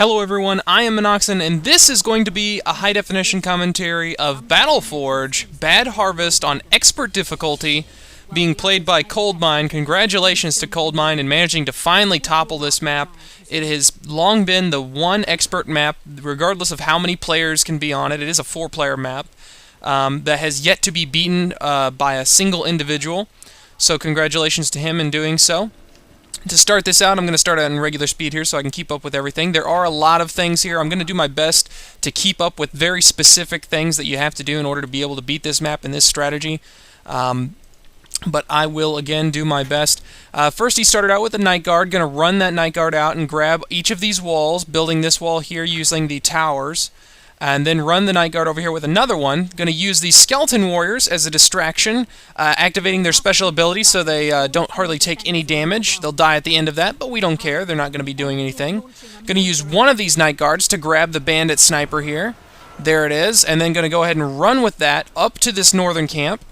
Hello everyone, I am Minoxen, and this is going to be a high-definition commentary of Battleforge, Bad Harvest on Expert difficulty, being played by Coldmind. Congratulations to Coldmind in managing to finally topple this map. It has long been the one expert map, regardless of how many players can be on it. It is a 4-player map that has yet to be beaten by a single individual, so congratulations to him in doing so. To start this out, I'm going to start on regular speed here so I can keep up with everything. There are a lot of things here. I'm going to do my best to keep up with very specific things that you have to do in order to be able to beat this map and this strategy. But I will, again, do my best. First, he started out with a Night Guard. Going to run that Night Guard out and grab each of these walls, building this wall here using the towers. And then run the Night Guard over here with another one. Going to use these Skeleton Warriors as a distraction, activating their special ability so they don't hardly take any damage. They'll die at the end of that, but we don't care. They're not going to be doing anything. Going to use one of these Night Guards to grab the Bandit Sniper here. There it is. And then going to go ahead and run with that up to this northern camp,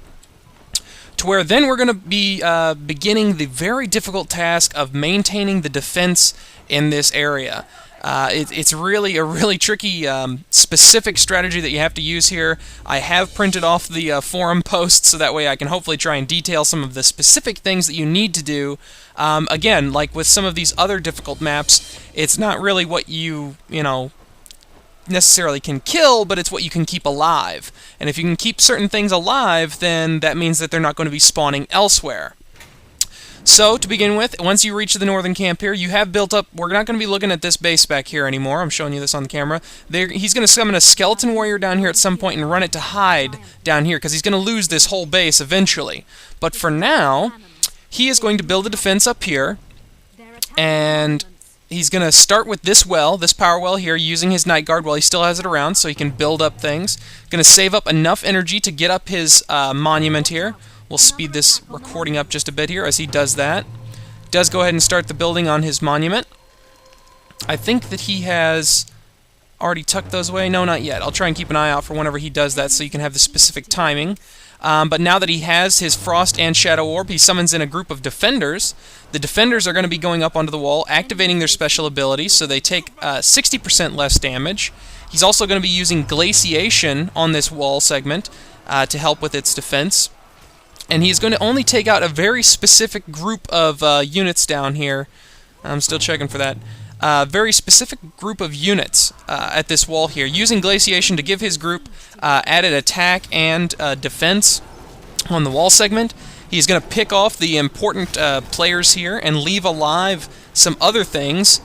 to where then we're going to be beginning the very difficult task of maintaining the defense in this area. It's really a really tricky, specific strategy that you have to use here. I have printed off the forum posts so that way I can hopefully try and detail some of the specific things that you need to do. Again, like with some of these other difficult maps, it's not really what you necessarily can kill, but it's what you can keep alive. And if you can keep certain things alive, then that means that they're not going to be spawning elsewhere. So, to begin with, once you reach the northern camp here, you have built up... We're not going to be looking at this base back here anymore. I'm showing you this on the camera. He's going to summon a Skeleton Warrior down here at some point and run it to hide down here, because he's going to lose this whole base eventually. But for now, he is going to build a defense up here, and he's going to start with this well, this power well here, using his Night Guard while he still has it around so he can build up things. Going to save up enough energy to get up his monument here. We'll speed this recording up just a bit here as he does that. Does go ahead and start the building on his monument. I think that he has already tucked those away. No, not yet. I'll try and keep an eye out for whenever he does that so you can have the specific timing. But now that he has his Frost and Shadow Orb, he summons in a group of Defenders. The Defenders are going to be going up onto the wall, activating their special abilities, so they take 60% less damage. He's also going to be using Glaciation on this wall segment to help with its defense. And he's going to only take out a very specific group of units down here. I'm still checking for that. Very specific group of units at this wall here, using Glaciation to give his group added attack and defense on the wall segment. He's going to pick off the important players here and leave alive some other things.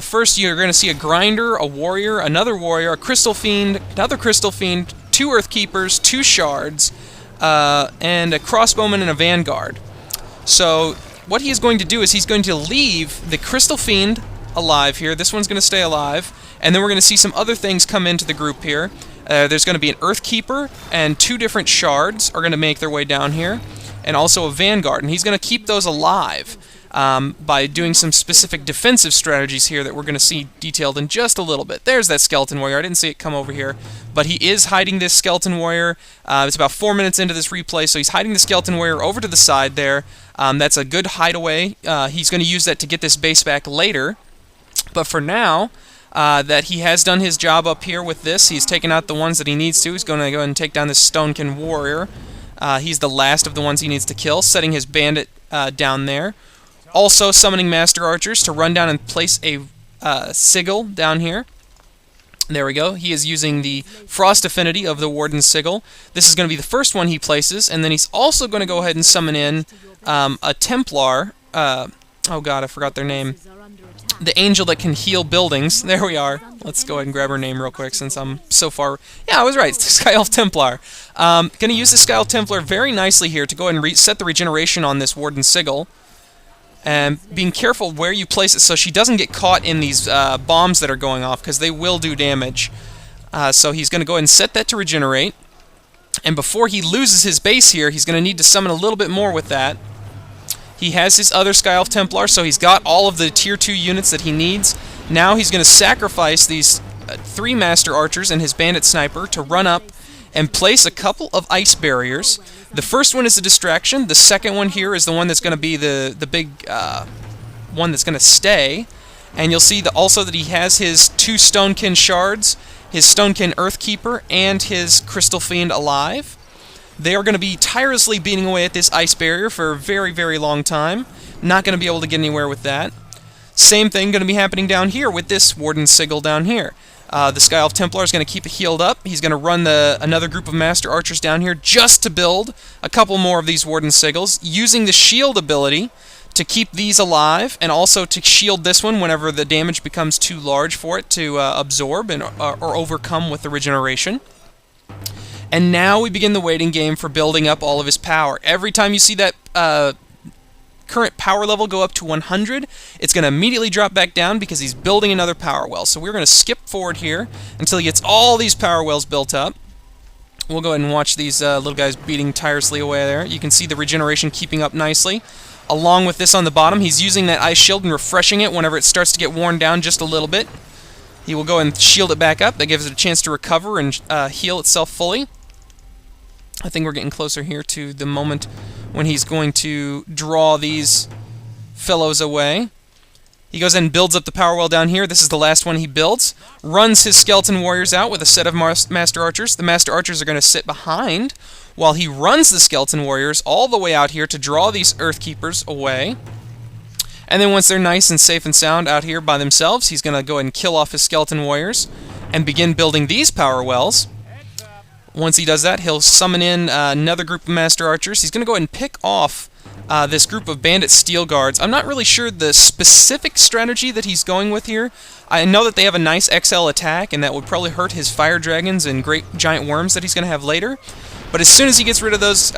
First, you're going to see a Grinder, a Warrior, another Warrior, a Crystal Fiend, another Crystal Fiend, 2 Earthkeepers, 2 Shards, and a Crossbowman and a Vanguard. So what he is going to do is he's going to leave the Crystal Fiend alive here. This one's going to stay alive. And then we're going to see some other things come into the group here. There's going to be an Earthkeeper, and 2 different Shards are going to make their way down here. And also a Vanguard. And he's going to keep those alive by doing some specific defensive strategies here that we're going to see detailed in just a little bit. There's that Skeleton Warrior. I didn't see it come over here. But he is hiding this Skeleton Warrior. It's about 4 minutes into this replay, so he's hiding the Skeleton Warrior over to the side there. That's a good hideaway. He's going to use that to get this base back later. But for now, that he has done his job up here with this, he's taken out the ones that he needs to. He's going to go ahead and take down this Stonekin Warrior. He's the last of the ones he needs to kill, setting his Bandit down there. Also summoning Master Archers to run down and place a Sigil down here. There we go. He is using the Frost Affinity of the Warden's Sigil. This is going to be the first one he places, and then he's also going to go ahead and summon in a Templar. Oh god, I forgot their name. The angel that can heal buildings. There we are. Let's go ahead and grab her name real quick since I'm so far... Yeah, I was right. It's the Sky Elf Templar. Going to use the Sky Elf Templar very nicely here to go ahead and reset the regeneration on this Warden's Sigil. And being careful where you place it so she doesn't get caught in these bombs that are going off, because they will do damage. So he's going to go ahead and set that to regenerate. And before he loses his base here, he's going to need to summon a little bit more with that. He has his other Sky Elf Templar, so he's got all of the Tier 2 units that he needs. Now he's going to sacrifice these 3 Master Archers and his Bandit Sniper to run up and place a couple of ice barriers. The first one is a distraction. The second one here is the one that's going to be the big one that's going to stay. And you'll see that also that he has his 2 Stonekin shards, his Stonekin Earthkeeper, and his Crystal Fiend alive. They are going to be tirelessly beating away at this ice barrier for a very, very long time. Not going to be able to get anywhere with that. Same thing going to be happening down here with this Warden Sigil down here. The Sky Elf Templar is going to keep it healed up. He's going to run another group of Master Archers down here just to build a couple more of these Warden Sigils, using the shield ability to keep these alive, and also to shield this one whenever the damage becomes too large for it to absorb or overcome with the regeneration. And now we begin the waiting game for building up all of his power. Every time you see that current power level go up to 100, it's going to immediately drop back down because he's building another power well. So we're going to skip forward here until he gets all these power wells built up. We'll go ahead and watch these little guys beating tirelessly away there. You can see the regeneration keeping up nicely. Along with this on the bottom, he's using that ice shield and refreshing it whenever it starts to get worn down just a little bit. He will go and shield it back up. That gives it a chance to recover and heal itself fully. I think we're getting closer here to the moment when he's going to draw these fellows away. He goes in and builds up the power well down here. This is the last one he builds. Runs his skeleton warriors out with a set of Master Archers. The Master Archers are going to sit behind while he runs the skeleton warriors all the way out here to draw these Earthkeepers away. And then once they're nice and safe and sound out here by themselves, he's going to go ahead and kill off his skeleton warriors and begin building these power wells. Once he does that, he'll summon in another group of Master Archers. He's going to go ahead and pick off this group of Bandit Steel Guards. I'm not really sure the specific strategy that he's going with here. I know that they have a nice XL attack, and that would probably hurt his Fire Dragons and Great Giant Worms that he's going to have later. But as soon as he gets rid of those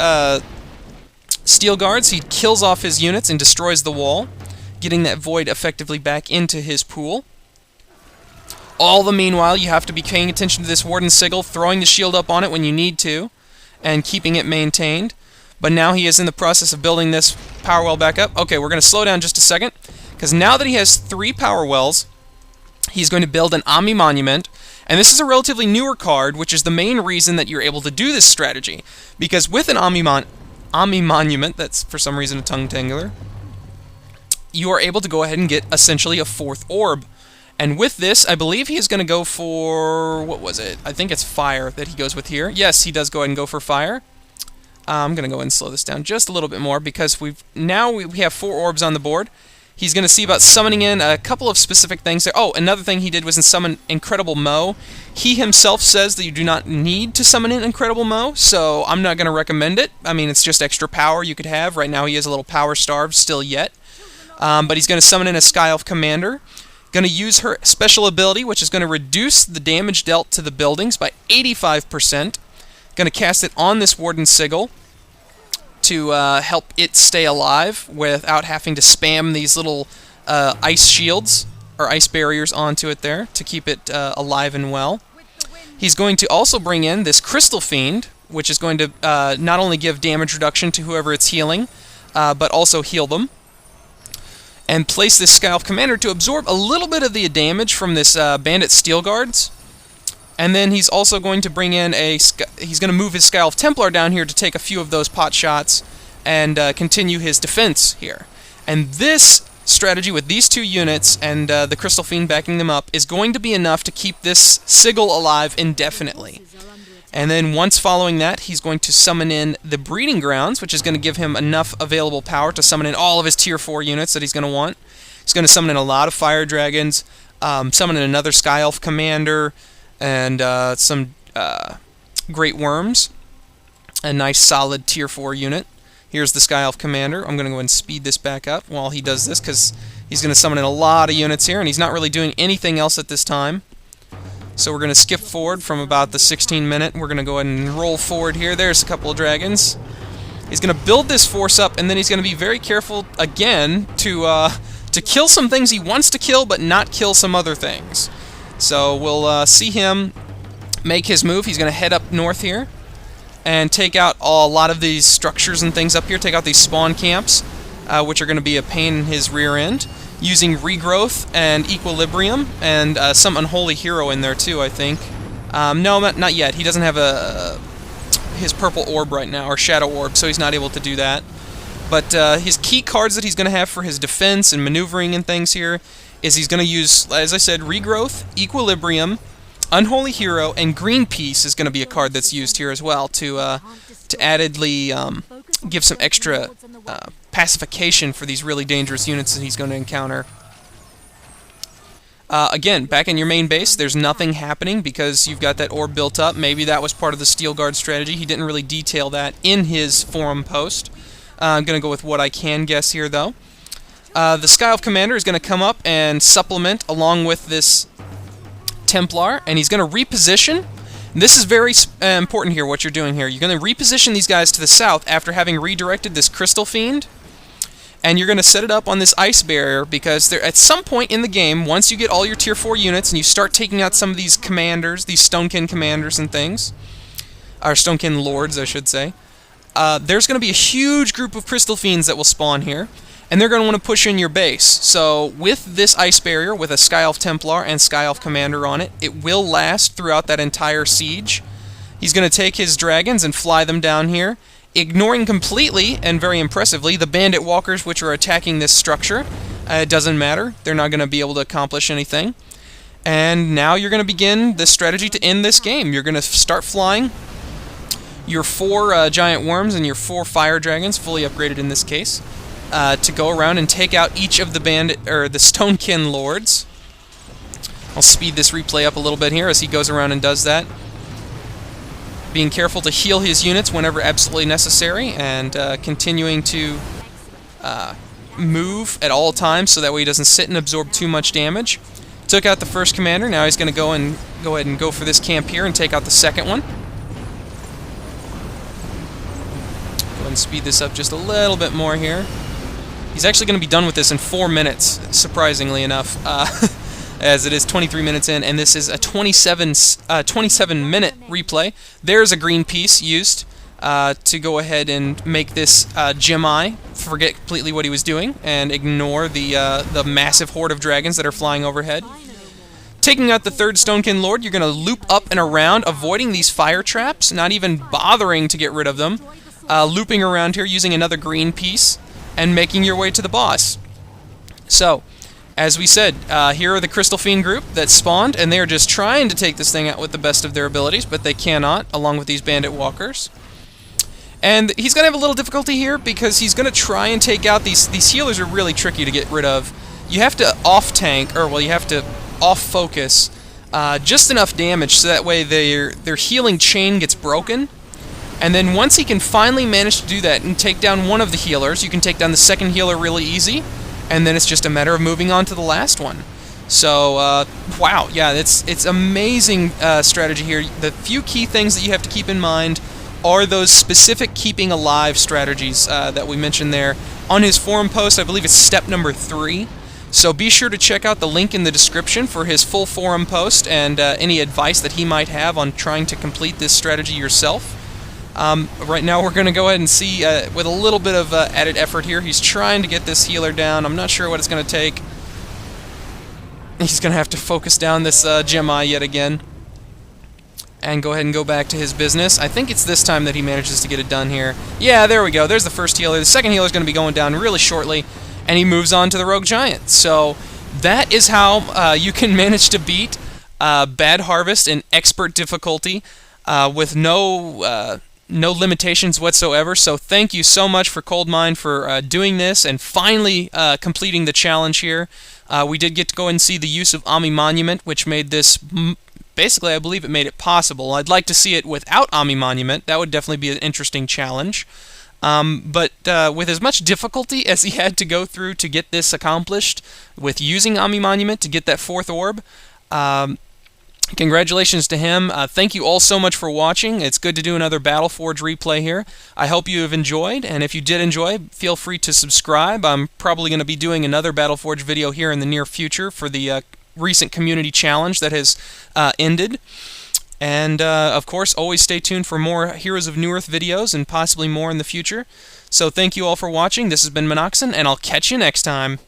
Steel Guards, he kills off his units and destroys the wall, getting that Void effectively back into his pool. All the meanwhile, you have to be paying attention to this Warden Sigil, throwing the shield up on it when you need to, and keeping it maintained. But now he is in the process of building this power well back up. Okay, we're going to slow down just a second, because now that he has 3 power wells, he's going to build an Ami Monument, and this is a relatively newer card, which is the main reason that you're able to do this strategy. Because with an Ami Monument, that's for some reason a tongue tangler, you are able to go ahead and get essentially a 4th orb. And with this, I believe he is going to go for, what was it? I think it's fire that he goes with here. Yes, he does go ahead and go for fire. I'm going to go ahead and slow this down just a little bit more because we have 4 orbs on the board. He's going to see about summoning in a couple of specific things there. Oh, another thing he did was summon Incredible Mo. He himself says that you do not need to summon in Incredible Mo, so I'm not going to recommend it. I mean, it's just extra power you could have. Right now he is a little power starved still yet. But he's going to summon in a Sky Elf Commander. Going to use her special ability, which is going to reduce the damage dealt to the buildings by 85%. Going to cast it on this Warden Sigil to help it stay alive without having to spam these little ice shields or ice barriers onto it there to keep it alive and well. He's going to also bring in this Crystal Fiend, which is going to not only give damage reduction to whoever it's healing, but also heal them. And place this Sky Elf Commander to absorb a little bit of the damage from this Bandit Steel Guards. And then he's also going to bring in he's going to move his Sky Elf Templar down here to take a few of those pot shots and continue his defense here. And this strategy with these 2 units and the Crystal Fiend backing them up is going to be enough to keep this Sigil alive indefinitely. And then once following that, he's going to summon in the Breeding Grounds, which is going to give him enough available power to summon in all of his Tier 4 units that he's going to want. He's going to summon in a lot of Fire Dragons, summon in another Sky Elf Commander, and some Great Worms. A nice solid Tier 4 unit. Here's the Sky Elf Commander. I'm going to go ahead and speed this back up while he does this, because he's going to summon in a lot of units here, and he's not really doing anything else at this time. So we're going to skip forward from about the 16-minute. We're going to go ahead and roll forward here. There's a couple of dragons. He's going to build this force up, and then he's going to be very careful again to kill some things he wants to kill, but not kill some other things. So we'll see him make his move. He's going to head up north here and take out a lot of these structures and things up here. Take out these spawn camps, which are going to be a pain in his rear end. Using Regrowth and Equilibrium, and some Unholy Hero in there too, I think. No, not yet. He doesn't have his Purple Orb right now, or Shadow Orb, so he's not able to do that. But his key cards that he's going to have for his defense and maneuvering and things here is he's going to use, as I said, Regrowth, Equilibrium, Unholy Hero, and Greenpeace is going to be a card that's used here as well to addedly give some extra pacification for these really dangerous units that he's going to encounter. Again, back in your main base, there's nothing happening because you've got that orb built up. Maybe that was part of the Steel Guard strategy. He didn't really detail that in his forum post. I'm going to go with what I can guess here, though. The Sky Elf Commander is going to come up and supplement along with this Templar, and he's going to reposition. This is very important here, what you're doing here. You're going to reposition these guys to the south after having redirected this Crystal Fiend. And you're going to set it up on this ice barrier because at some point in the game, once you get all your tier 4 units and you start taking out some of these commanders, these Stonekin commanders and things, or Stonekin lords, I should say, there's going to be a huge group of Crystal Fiends that will spawn here, and they're going to want to push in your base. So with this ice barrier, with a Sky Elf Templar and Sky Elf Commander on it, it will last throughout that entire siege. He's going to take his dragons and fly them down here, ignoring completely, and very impressively, the bandit walkers which are attacking this structure. It doesn't matter. They're not going to be able to accomplish anything. And now you're going to begin the strategy to end this game. You're going to start flying your 4 giant worms and your 4 fire dragons, fully upgraded in this case, to go around and take out each of the the Stonekin lords. I'll speed this replay up a little bit here as he goes around and does that. Being careful to heal his units whenever absolutely necessary, and continuing to move at all times so that way he doesn't sit and absorb too much damage. Took out the first commander, now he's going to go ahead and go for this camp here and take out the second one. Go ahead and speed this up just a little bit more here. He's actually going to be done with this in 4 minutes, surprisingly enough. As it is 23 minutes in, and this is a 27-minute replay. There's a green piece used to go ahead and make this Jemai forget completely what he was doing and ignore the massive horde of dragons that are flying overhead. Taking out the third Stonekin Lord, you're going to loop up and around, avoiding these fire traps, not even bothering to get rid of them. Looping around here using another green piece, and making your way to the boss. So, as we said, here are the Crystal Fiend group that spawned, and they are just trying to take this thing out with the best of their abilities, but they cannot, along with these bandit walkers. And he's going to have a little difficulty here because he's going to try and take out these healers are really tricky to get rid of. You have to off-tank, or well, you have to off-focus just enough damage so that way their healing chain gets broken. And then once he can finally manage to do that and take down one of the healers, you can take down the second healer really easy. And then it's just a matter of moving on to the last one. So, wow, yeah, it's amazing strategy here. The few key things that you have to keep in mind are those specific keeping alive strategies that we mentioned there. On his forum post, I believe it's step number 3. So be sure to check out the link in the description for his full forum post and any advice that he might have on trying to complete this strategy yourself. Right now we're going to go ahead and see, with a little bit of added effort here, he's trying to get this healer down. I'm not sure what it's going to take. He's going to have to focus down this Jemai yet again. And go ahead and go back to his business. I think it's this time that he manages to get it done here. Yeah, there we go. There's the first healer. The second healer is going to be going down really shortly. And he moves on to the Rogue Giant. So that is how you can manage to beat Bad Harvest in expert difficulty with no limitations whatsoever. So thank you so much for Coldmind for doing this and finally completing the challenge here. We did get to go and see the use of Ami Monument, which made this, basically I believe it made it possible. I'd like to see it without Ami Monument. That would definitely be an interesting challenge. But with as much difficulty as he had to go through to get this accomplished, with using Ami Monument to get that 4th orb, congratulations to him. Thank you all so much for watching. It's good to do another battleforge replay here. I hope you have enjoyed, and if you did enjoy, feel free to subscribe. I'm probably going to be doing another battleforge video here in the near future for the recent community challenge that has ended. And, of course, always stay tuned for more Heroes of Newerth videos and possibly more in the future. So thank you all for watching. This has been minoxen, and I'll catch you next time.